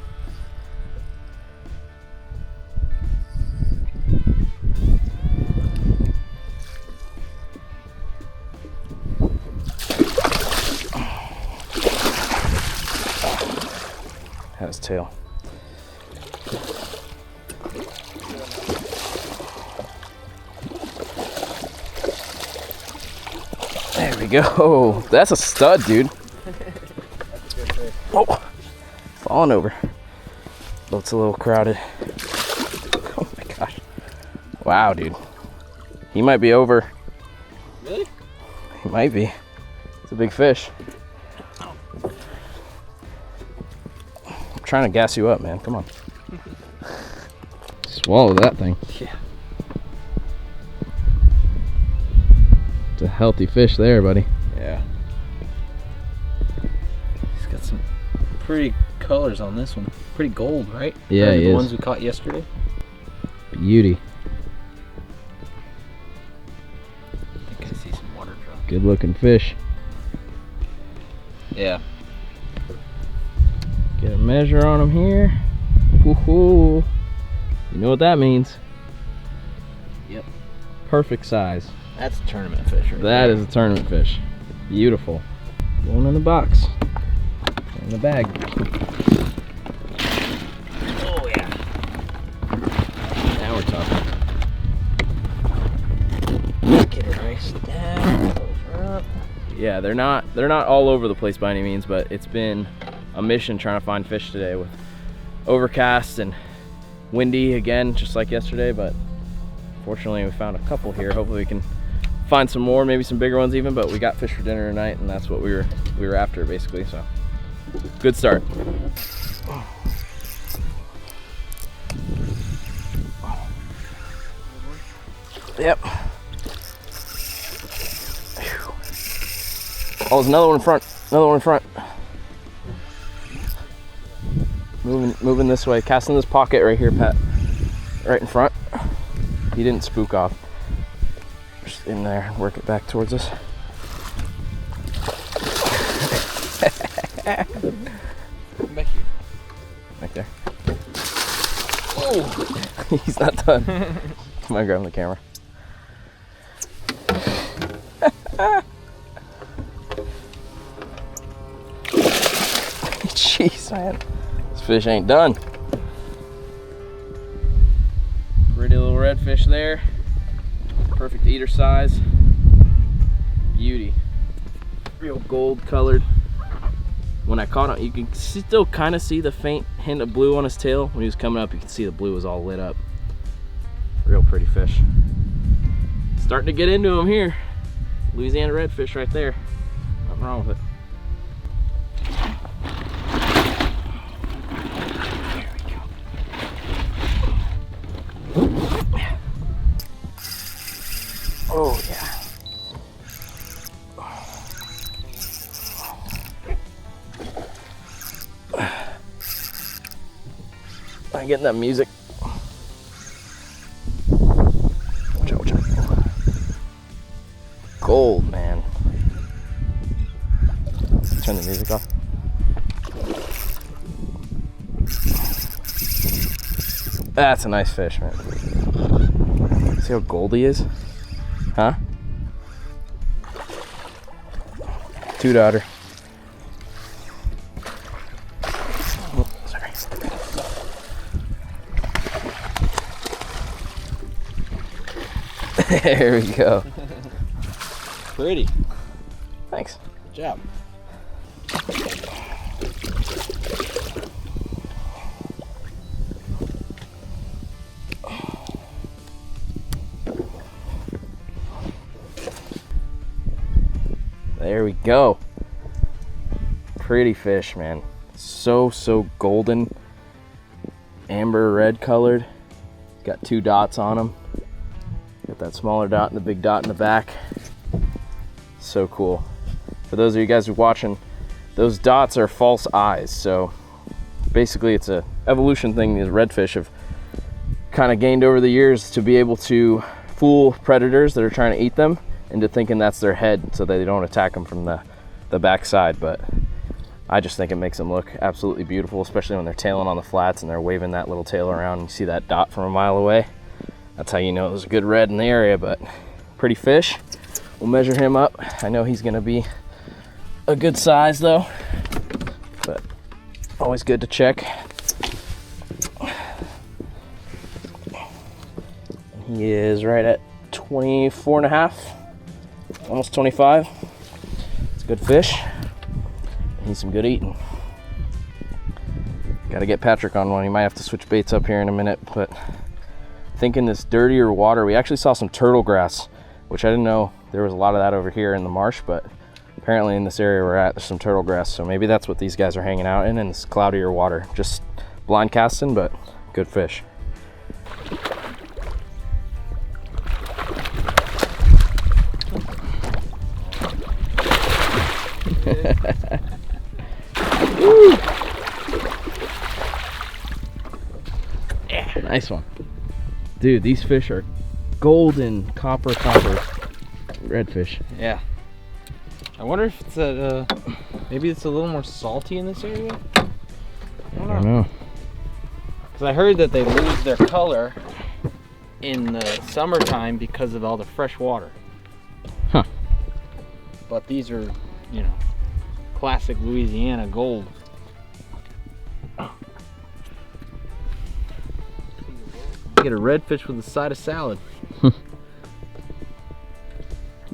Had his tail. There we go. That's a stud, dude. Oh, falling over. Boat's a little crowded. Oh my gosh. Wow, dude. He might be over. Really? He might be. It's a big fish. I'm trying to gas you up, man. Come on. Swallow that thing. Yeah. It's a healthy fish there, buddy. Yeah. He's got some pretty colors on this one. Pretty gold, right? Yeah, Compared to he the is. ones we caught yesterday. Beauty. I think I see some water drop. Good looking fish. Yeah. Get a measure on him here. Woohoo. You know what that means. Yep. Perfect size. That's a tournament fish right That there. is a tournament fish. Beautiful. Going in the box. In the bag. Oh yeah. Now we're talking. Get it nice down. Up. Yeah, they're not all over the place by any means, but it's been a mission trying to find fish today with overcast and windy again, just like yesterday, but fortunately we found a couple here. Hopefully we can find some more, maybe some bigger ones even, but we got fish for dinner tonight and that's what we were after basically, so good start. Yep. Oh, there's another one in front. Another one in front. Moving this way. Casting this pocket right here, Pat. Right in front. He didn't spook off. Just in there and work it back towards us. Come back here. Right there. Oh! He's not done. Come on, grab the camera. Jeez, man. This fish ain't done. Pretty little redfish there. Perfect eater size. Beauty. Real gold colored. When I caught him, you can still kind of see the faint hint of blue on his tail. When he was coming up, you can see the blue was all lit up. Real pretty fish. Starting to get into him here. Louisiana redfish right there. Nothing wrong with it. Oh yeah. I'm getting that music. Watch out, watch out. Gold, man. Turn the music off. That's a nice fish, man. See how gold he is? Huh? 2-daughter. Oh, sorry. There we go. Pretty. Thanks. Good job. There we go. Pretty fish, man. So golden. Amber red colored. Got 2 dots on him. Got that smaller dot and the big dot in the back. So cool. For those of you guys who are watching, those dots are false eyes. So basically it's a evolution thing these redfish have kind of gained over the years to be able to fool predators that are trying to eat them into thinking that's their head so that they don't attack them from the back side. But I just think it makes them look absolutely beautiful, especially when they're tailing on the flats and they're waving that little tail around and you see that dot from a mile away. That's how you know there's a good red in the area. But pretty fish. We'll measure him up. I know he's gonna be a good size though, but always good to check. He is right at 24 and a half, almost 25. It's a good fish. Needs some good eating. Got to get Patrick on one. He might have to switch baits up here in a minute, but thinking this dirtier water, we actually saw some turtle grass, which I didn't know there was a lot of that over here in the marsh, but apparently in this area we're at, there's some turtle grass, so maybe that's what these guys are hanging out in this cloudier water. Just blind casting, but good fish. Yeah, nice one. Dude, these fish are golden copper redfish. Yeah. I wonder if it's maybe it's a little more salty in this area. I don't know. Because I heard that they lose their color in the summertime because of all the fresh water. Huh. But these are, you know, classic Louisiana gold. Get a redfish with a side of salad.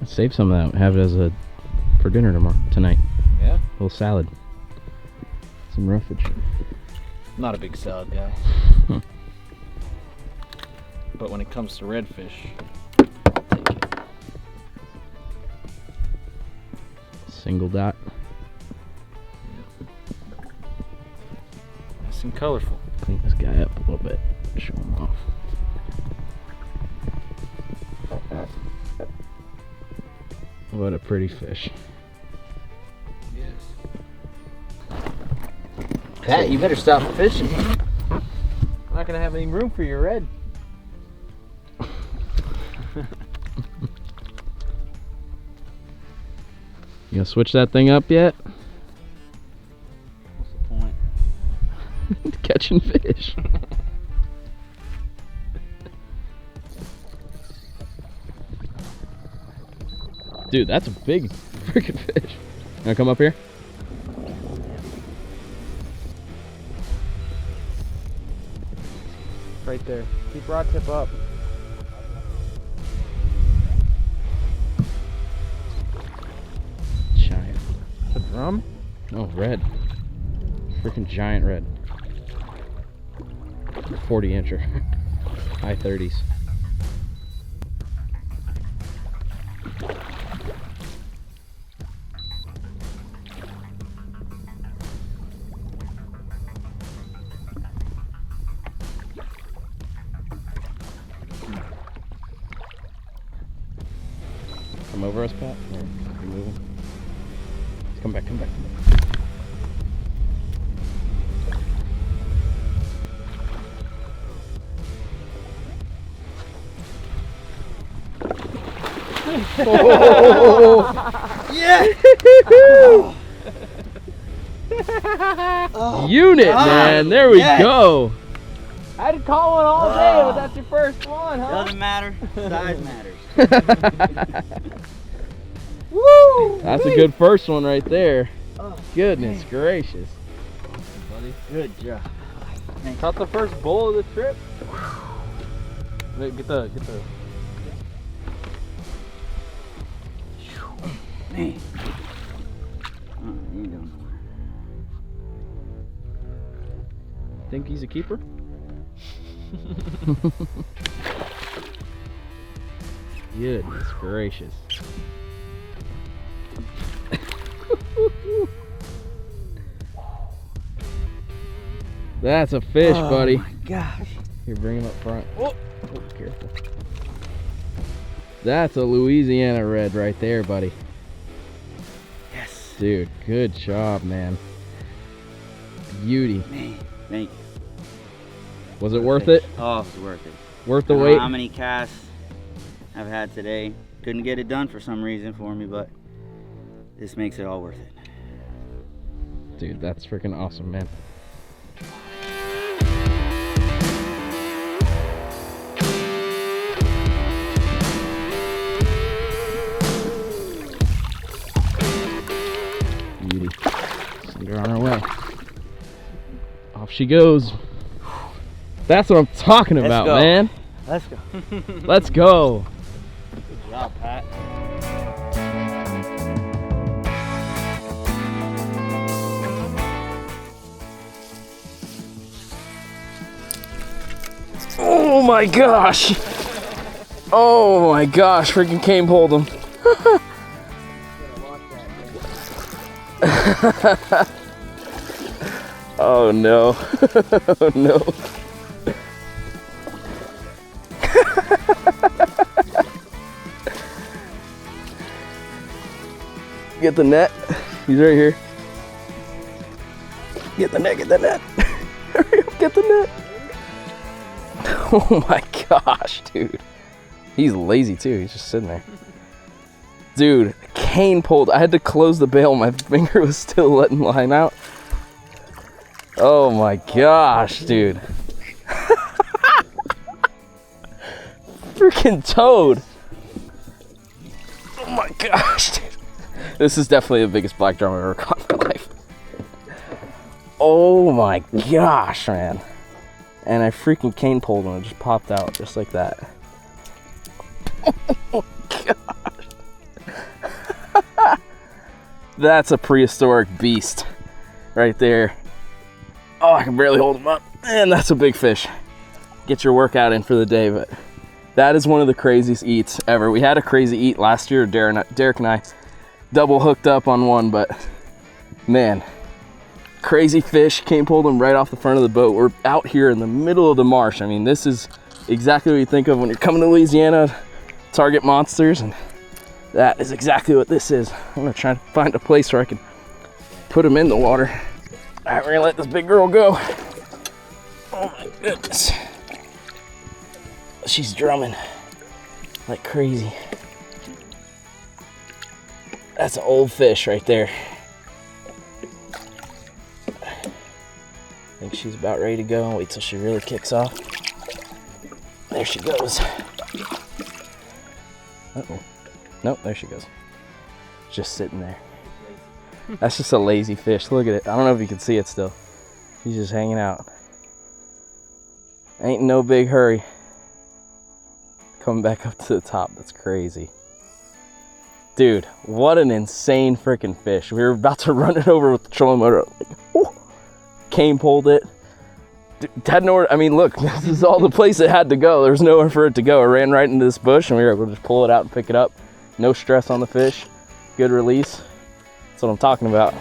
Save some of that. Have it as for dinner tonight. Yeah. A little salad. Some roughage. Not a big salad guy. But when it comes to redfish, I'll take it. Single dot. Nice and colorful. Clean this guy up a little bit. Show him off. What a pretty fish. Yes. Pat, you better stop fishing. I'm not gonna have any room for your red. You gonna switch that thing up yet? What's the point? Catching fish. Dude, that's a big freaking fish. Wanna come up here? Right there. Keep rod tip up. Giant. A drum? Oh, red. Freaking giant red. 40 incher. High 30s. Come over us, Pat. Or you moving? Come back, come back, come back. Oh. Yeah! Unit, man. There we yes. go. I had to call one all day, but that's your first one, huh? Doesn't matter. Size matters. Woo! That's a good first one right there. Goodness gracious. Buddy. Good job. Caught the first bull of the trip. Wait, get the. Man. You don't know. Think he's a keeper? Goodness gracious. That's a fish, buddy. Oh my gosh. Here, bring him up front. Oh, careful. That's a Louisiana red right there, buddy. Yes. Dude, good job, man. Beauty. Man, thank you. Was it worth it? Oh, it's worth it. Worth the I don't wait? know how many casts I've had today. Couldn't get it done for some reason for me, but this makes it all worth it. Dude, that's freaking awesome, man. Beauty. Send her on her way. Off she goes. That's what I'm talking about, go. man. Let's go. Let's go. Good job, Pat. Oh my gosh. Oh my gosh, freaking cane pulled him. Oh no. Oh no. Get the net. He's right here. Get the net, get the net. Hurry up, get the net. Oh my gosh, dude. He's lazy too, he's just sitting there. Dude, cane pulled. I had to close the bail, my finger was still letting line out. Oh my gosh, dude. Freaking toad. Oh my gosh, dude. This is definitely the biggest black drum I've ever caught in my life. Oh my gosh, man. And I freaking cane pulled him and it just popped out just like that. Oh my gosh. That's a prehistoric beast right there. Oh, I can barely hold him up. And that's a big fish. Get your workout in for the day, but that is one of the craziest eats ever. We had a crazy eat last year. Derek and I double hooked up on one, but man, crazy fish. Cane pulled him right off the front of the boat. We're out here in the middle of the marsh. I mean, this is exactly what you think of when you're coming to Louisiana, target monsters, and that is exactly what this is. I'm gonna try to find a place where I can put him in the water. All right, we're gonna let this big girl go. Oh my goodness. She's drumming like crazy. That's an old fish right there. I think she's about ready to go. Wait till she really kicks off. There she goes. Uh-oh. Nope, there she goes. Just sitting there. That's just a lazy fish. Look at it. I don't know if you can see it still. He's just hanging out. Ain't no big hurry. Coming back up to the top. That's crazy. Dude, what an insane freaking fish. We were about to run it over with the trolling motor. Like, cane pulled it. Had nowhere. I mean, look, this is all the place it had to go. There's nowhere for it to go. It ran right into this bush, and we were able to just pull it out and pick it up. No stress on the fish. Good release. That's what I'm talking about.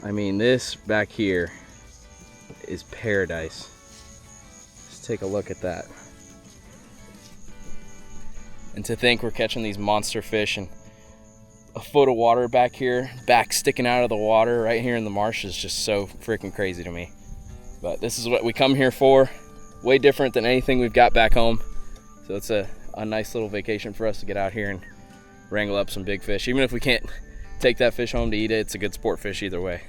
I mean, this back here is paradise. Just take a look at that. And to think we're catching these monster fish and a foot of water back here, back sticking out of the water right here in the marsh is just so freaking crazy to me. But this is what we come here for. Way different than anything we've got back home. So it's a nice little vacation for us to get out here and wrangle up some big fish. Even if we can't take that fish home to eat it, it's a good sport fish either way.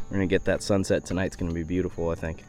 We're gonna get that sunset tonight. It's gonna be beautiful, I think.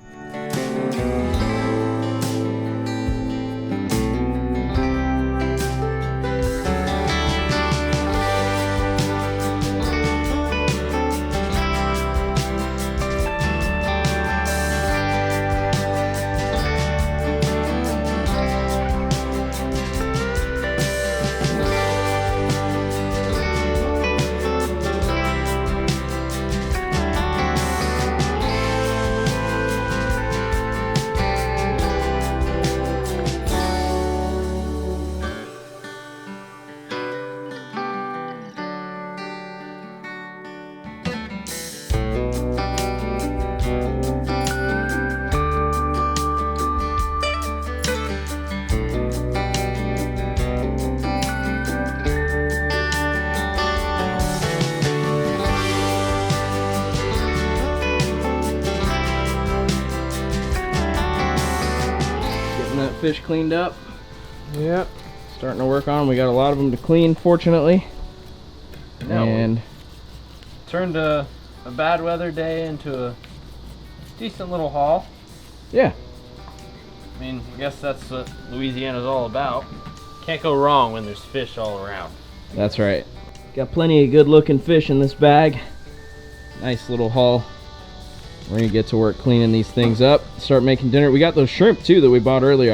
Fish cleaned up. Yep. Starting to work on them. We got a lot of them to clean, fortunately. And turned a bad weather day into a decent little haul. Yeah. I mean, I guess that's what Louisiana's all about. Can't go wrong when there's fish all around. That's right. Got plenty of good looking fish in this bag. Nice little haul. We're gonna get to work cleaning these things up, start making dinner. We got those shrimp too that we bought earlier.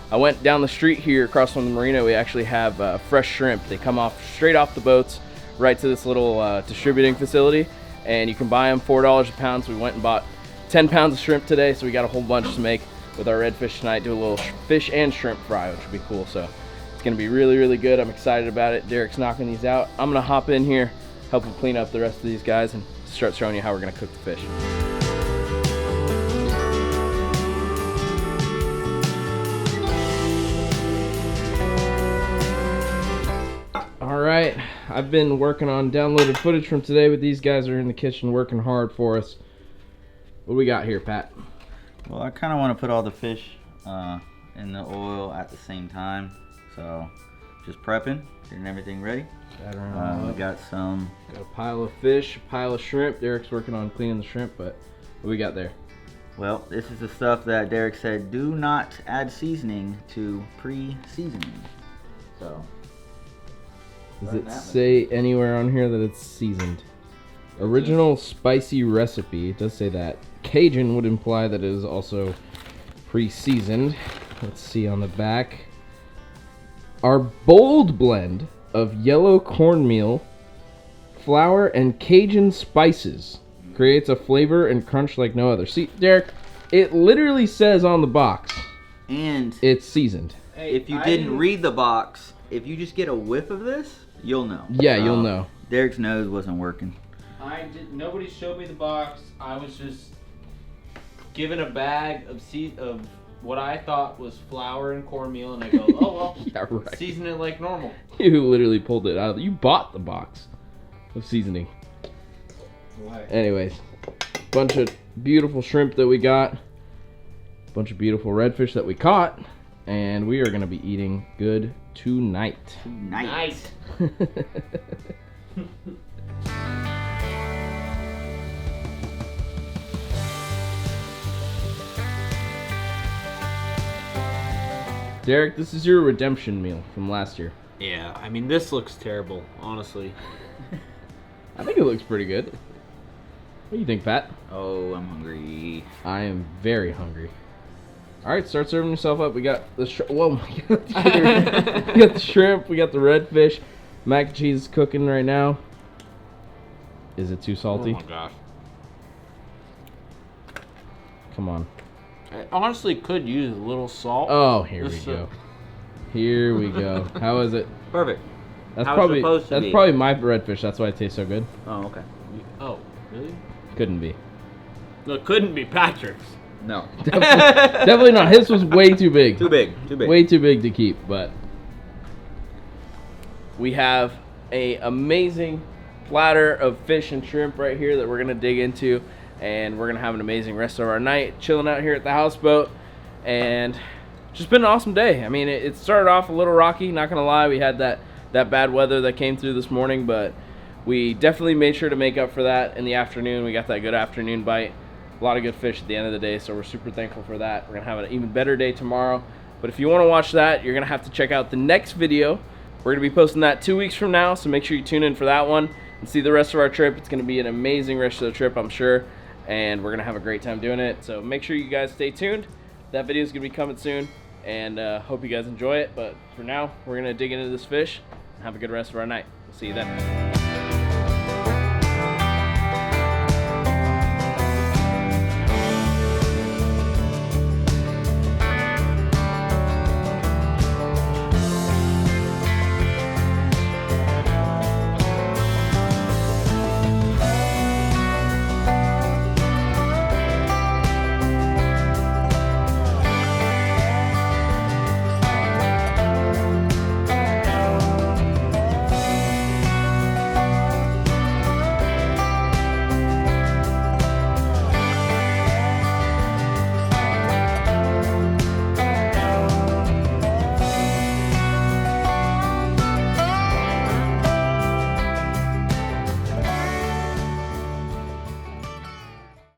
I went down the street here across from the marina. We actually have fresh shrimp. They come off straight off the boats right to this little distributing facility, and you can buy them $4 a pound. So we went and bought 10 pounds of shrimp today, so we got a whole bunch to make with our redfish tonight. Do a little fish and shrimp fry, which would be cool. So it's gonna be really, really good. I'm excited about it. Derek's knocking these out. I'm gonna hop in here, help him clean up the rest of these guys, and start showing you how we're gonna cook the fish. Alright, I've been working on downloaded footage from today, but these guys are in the kitchen working hard for us. What do we got here, Pat? Well, I kind of want to put all the fish in the oil at the same time, so just prepping, getting everything ready. We got a pile of fish, a pile of shrimp. Derek's working on cleaning the shrimp, but what do we got there? Well, this is the stuff that Derek said do not add seasoning to pre-seasoning. So does it say anywhere on here that it's seasoned? Original spicy recipe. It does say that. Cajun would imply that it is also pre-seasoned. Let's see on the back. Our bold blend of yellow cornmeal, flour, and Cajun spices creates a flavor and crunch like no other. See, Derek, it literally says on the box, and it's seasoned. Hey, if you didn't read the box, if you just get a whiff of this, you'll know. Yeah, you'll know. Derek's nose wasn't working. Nobody showed me the box. I was just given a bag of what I thought was flour and cornmeal, and I go, oh well, yeah, right. Season it like normal. You literally pulled it out. You bought the box of seasoning. Why? Anyways, bunch of beautiful shrimp that we got, bunch of beautiful redfish that we caught, and we are gonna be eating good tonight. Nice. Derek, this is your redemption meal from last year. Yeah, I mean, this looks terrible, honestly. I think it looks pretty good. What do you think, Pat? Oh, I'm hungry. I am very hungry. All right, start serving yourself up. We got the whoa, my God. We got the shrimp. We got the redfish. Mac and cheese is cooking right now. Is it too salty? Oh my gosh. Come on. I honestly could use a little salt. Oh, here we Just go. Here we go. How is it? Perfect. That's How it's probably supposed to be. probably my redfish. That's why it tastes so good. Oh, okay. Oh, really? Couldn't be. No, it couldn't be Patrick's. No. Definitely not. His was way too big. Too big. Too big. Way too big to keep, but we have a amazing platter of fish and shrimp right here that we're gonna dig into, and we're gonna have an amazing rest of our night chilling out here at the houseboat, and just been an awesome day. I mean, it started off a little rocky, not gonna lie. We had that bad weather that came through this morning, but we definitely made sure to make up for that in the afternoon. We got that good afternoon bite. A lot of good fish at the end of the day, so we're super thankful for that. We're gonna have an even better day tomorrow. But if you want to watch that, you're gonna have to check out the next video. We're gonna be posting that 2 weeks from now, so make sure you tune in for that one and see the rest of our trip. It's gonna be an amazing rest of the trip, I'm sure, and we're gonna have a great time doing it. So make sure you guys stay tuned. That video is gonna be coming soon, and hope you guys enjoy it. But for now, we're gonna dig into this fish and have a good rest of our night. We'll see you then.